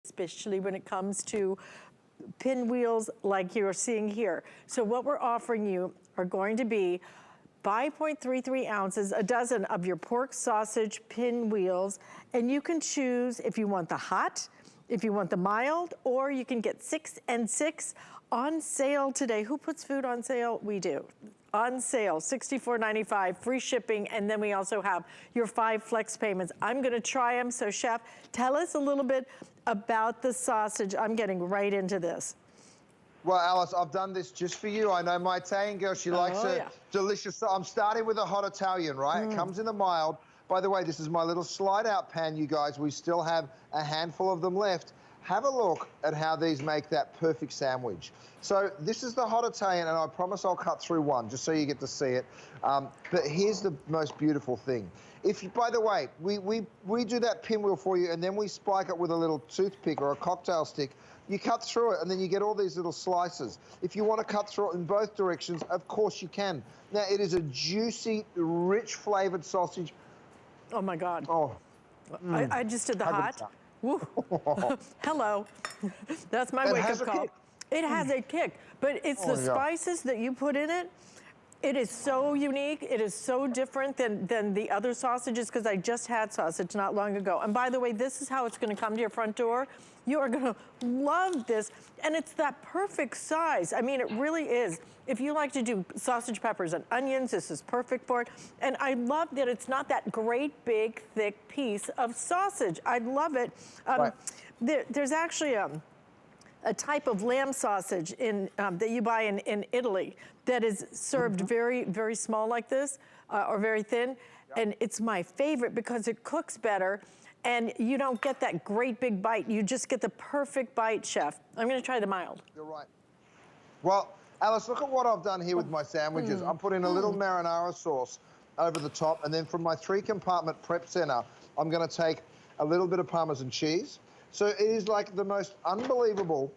especially when it comes to pinwheels like you're seeing here. So what we're offering you are going to be 5.33 ounces, a dozen of your pork sausage pinwheels, and you can choose if you want the hot, if you want the mild, or you can get 6 and 6 on sale today. Who puts food on sale? We do. On sale, $64.95, free shipping, and then we also have your 5 flex payments. I'm gonna try them, so Chef, tell us a little bit about the sausage. I'm getting right into this. Well, Alice, I've done this just for you. I know my Italian girl, she likes a delicious. I'm starting with a hot Italian, right? It comes in the mild. By the way, this is my little slide out pan, you guys. We still have a handful of them left. Have a look at how these make that perfect sandwich. So this is the hot Italian, and I promise I'll cut through one just so you get to see it. But here's the most beautiful thing. If you, by the way, we do that pinwheel for you, and then we spike it with a little toothpick or a cocktail stick. You cut through it, and then you get all these little slices. If you want to cut through it in both directions, of course you can. Now, it is a juicy, rich flavored sausage. Oh my God. Oh. I just did the hot. Woo. Hello. That's my wake-up call. It has a kick, but it's the spices that you put in it. It is so unique. It is so different than the other sausages, because I just had sausage not long ago. And by the way, this is how it's gonna come to your front door. You are gonna love this, and it's that perfect size. I mean, it really is. If you like to do sausage, peppers, and onions, this is perfect for it. And I love that it's not that great, big, thick piece of sausage. I love it. There's actually a type of lamb sausage that you buy in Italy that is served very, very small like this, or very thin. And it's my favorite because it cooks better, and you don't get that great big bite. You just get the perfect bite, Chef. I'm gonna try the mild. You're right. Well, Alice, look at what I've done here with my sandwiches. I'm putting a little marinara sauce over the top, and then from my 3-compartment prep center, I'm gonna take a little bit of Parmesan cheese. So it is like the most unbelievable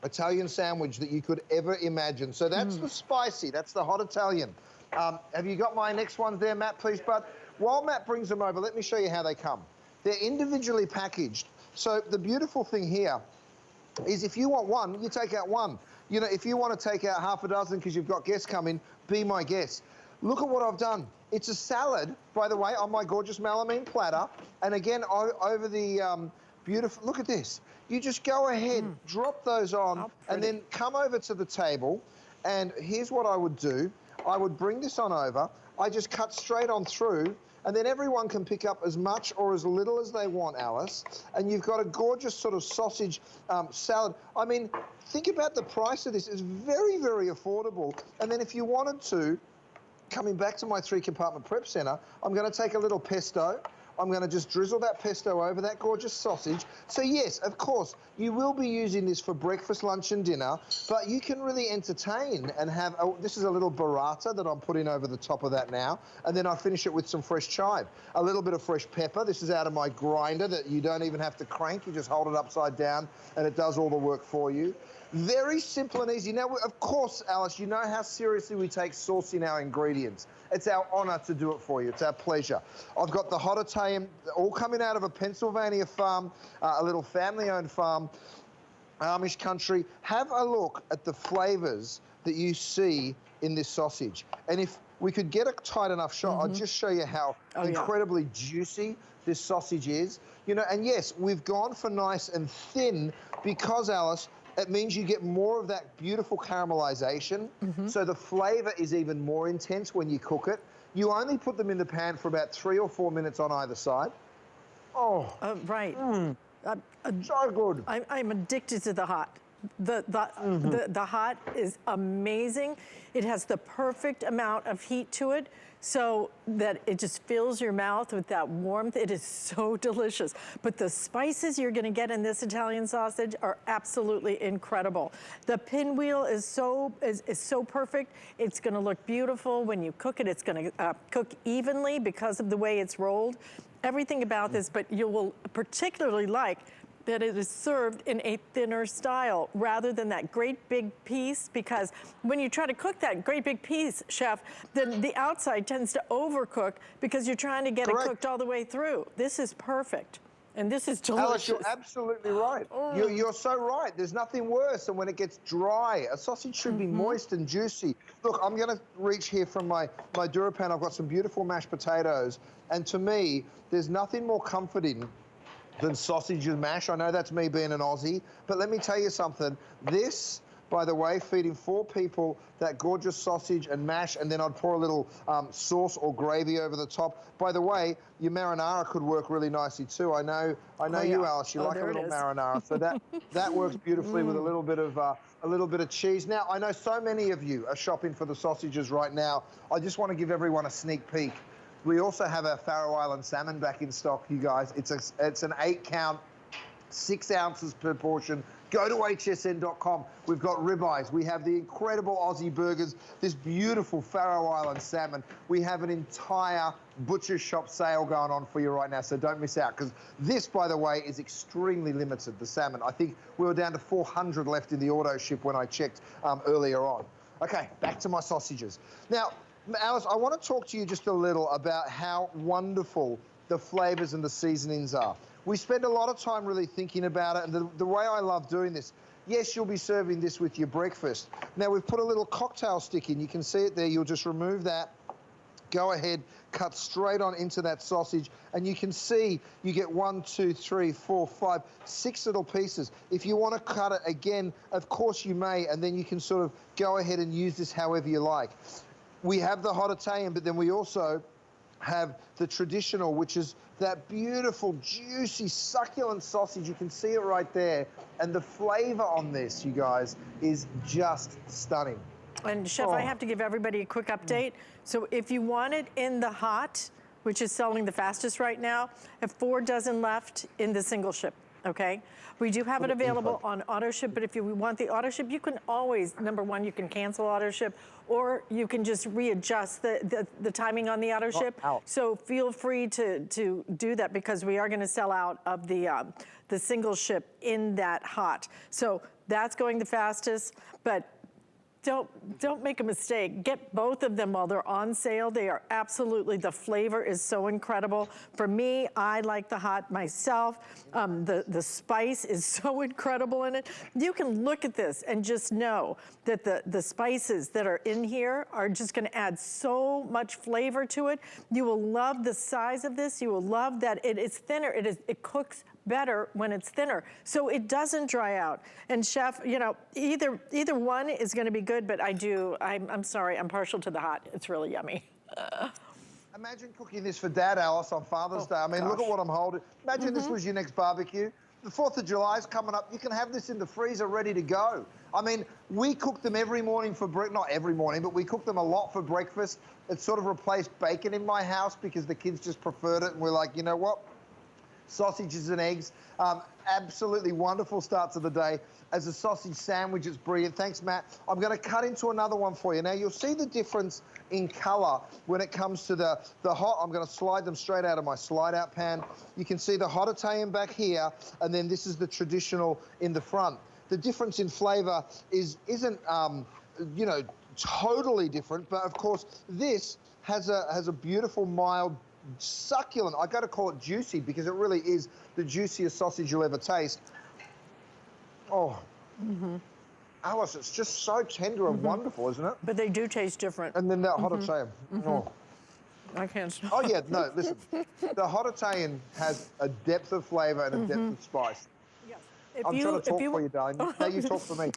Italian sandwich that you could ever imagine. So that's the spicy, that's the hot Italian. Have you got my next ones there, Matt, please, bud? While Matt brings them over, let me show you how they come. They're individually packaged. So the beautiful thing here is if you want one, you take out one. You know, if you want to take out half a dozen because you've got guests coming, be my guest. Look at what I've done. It's a salad, by the way, on my gorgeous melamine platter. And again, over the beautiful, look at this. You just go ahead, drop those on, and then come over to the table. And here's what I would do. I would bring this on over. I just cut straight on through, and then everyone can pick up as much or as little as they want, Alice. And you've got a gorgeous sort of sausage salad. I mean, think about the price of this. It's very, very affordable. And then if you wanted to, coming back to my 3-compartment prep center, I'm going to take a little pesto. I'm going to just drizzle that pesto over that gorgeous sausage. So yes, of course, you will be using this for breakfast, lunch, and dinner, but you can really entertain and have, this is a little burrata that I'm putting over the top of that now, and then I finish it with some fresh chive. A little bit of fresh pepper. This is out of my grinder that you don't even have to crank. You just hold it upside down, and it does all the work for you. Very simple and easy. Now, of course, Alice, you know how seriously we take sourcing our ingredients. It's our honor to do it for you. It's our pleasure. I've got the hot Italian, all coming out of a Pennsylvania farm, a little family-owned farm, Amish country. Have a look at the flavors that you see in this sausage. And if we could get a tight enough shot, I'll just show you how incredibly juicy this sausage is. You know, and yes, we've gone for nice and thin because, Alice, it means you get more of that beautiful caramelization. So the flavor is even more intense when you cook it. You only put them in the pan for about 3 or 4 minutes on either side. Oh. Right. So good. I'm addicted to the hot. The hot is amazing. It has the perfect amount of heat to it, so that it just fills your mouth with that warmth. It is so delicious. But the spices you're gonna get in this Italian sausage are absolutely incredible. The pinwheel is so perfect. It's gonna look beautiful when you cook it. It's gonna cook evenly because of the way it's rolled. Everything about this, but you will particularly like that it is served in a thinner style rather than that great big piece, because when you try to cook that great big piece, Chef, then the outside tends to overcook because you're trying to get it cooked all the way through. This is perfect. And this is delicious. Alice, you're absolutely right. You're so right. There's nothing worse than when it gets dry. A sausage should be moist and juicy. Look, I'm going to reach here from my DuraPan. I've got some beautiful mashed potatoes. And to me, there's nothing more comforting than sausage and mash. I know that's me being an Aussie, but let me tell you something. This, by the way, feeding 4 people that gorgeous sausage and mash, and then I'd pour a little sauce or gravy over the top. By the way, your marinara could work really nicely too. I know you, Alice. You like a little marinara, so that works beautifully with a little bit of cheese. Now, I know so many of you are shopping for the sausages right now. I just want to give everyone a sneak peek. We also have our Faroe Island salmon back in stock, you guys. It's an 8-count, 6 ounces per portion. Go to hsn.com. We've got ribeyes. We have the incredible Aussie burgers, this beautiful Faroe Island salmon. We have an entire butcher shop sale going on for you right now, so don't miss out, because this, by the way, is extremely limited, the salmon. I think we were down to 400 left in the auto ship when I checked earlier on. Okay, back to my sausages. Now, Alice, I want to talk to you just a little about how wonderful the flavors and the seasonings are. We spend a lot of time really thinking about it, and the way I love doing this, yes, you'll be serving this with your breakfast. Now, we've put a little cocktail stick in. You can see it there. You'll just remove that. Go ahead, cut straight on into that sausage, and you can see you get 1, 2, 3, 4, 5, 6 little pieces. If you want to cut it again, of course you may, and then you can sort of go ahead and use this however you like. We have the hot Italian, but then we also have the traditional, which is that beautiful, juicy, succulent sausage. You can see it right there. And the flavor on this, you guys, is just stunning. And Chef, I have to give everybody a quick update. So if you want it in the hot, which is selling the fastest right now, have 4 dozen left in the single ship. Okay, we do have it available on auto ship, but if you want the auto ship, you can always, number one, you can cancel auto ship, or you can just readjust the timing on the auto ship. So feel free to do that, because we are going to sell out of the single ship in that hot. So that's going the fastest, but don't make a mistake. Get both of them while they're on sale. They are absolutely, the flavor is so incredible. For me, I like the hot myself. The spice is so incredible in it. You can look at this and just know that the spices that are in here are just gonna add so much flavor to it. You will love the size of this. You will love that it is thinner. It cooks better when it's thinner, so it doesn't dry out. And Chef, you know, either one is going to be good, but I'm sorry, I'm partial to the hot. It's really yummy. Imagine cooking this for Dad, Alice, on Father's Day. I mean, look at what I'm holding. Imagine this was your next barbecue. The 4th of July is coming up. You can have this in the freezer ready to go. I mean, we cook them every morning for breakfast. Not every morning, but we cook them a lot for breakfast. It sort of replaced bacon in my house because the kids just preferred it, and we're like, you know what? Sausages and eggs, absolutely wonderful start to the day. As a sausage sandwich, it's brilliant. Thanks, Matt. I'm going to cut into another one for you. Now, you'll see the difference in color when it comes to the hot. I'm going to slide them straight out of my slide-out pan. You can see the hot Italian back here, and then this is the traditional in the front. The difference in flavor isn't you know, totally different, but of course, this has a beautiful, mild, succulent. I got to call it juicy, because it really is the juiciest sausage you'll ever taste. Oh, Alice, it's just so tender and wonderful, isn't it? But they do taste different. And then that hot Italian. Oh. I can't stop. Oh yeah, no, listen. The hot Italian has a depth of flavor and a depth of spice. Yes. I'm trying to talk for you, darling. Now you talk for me.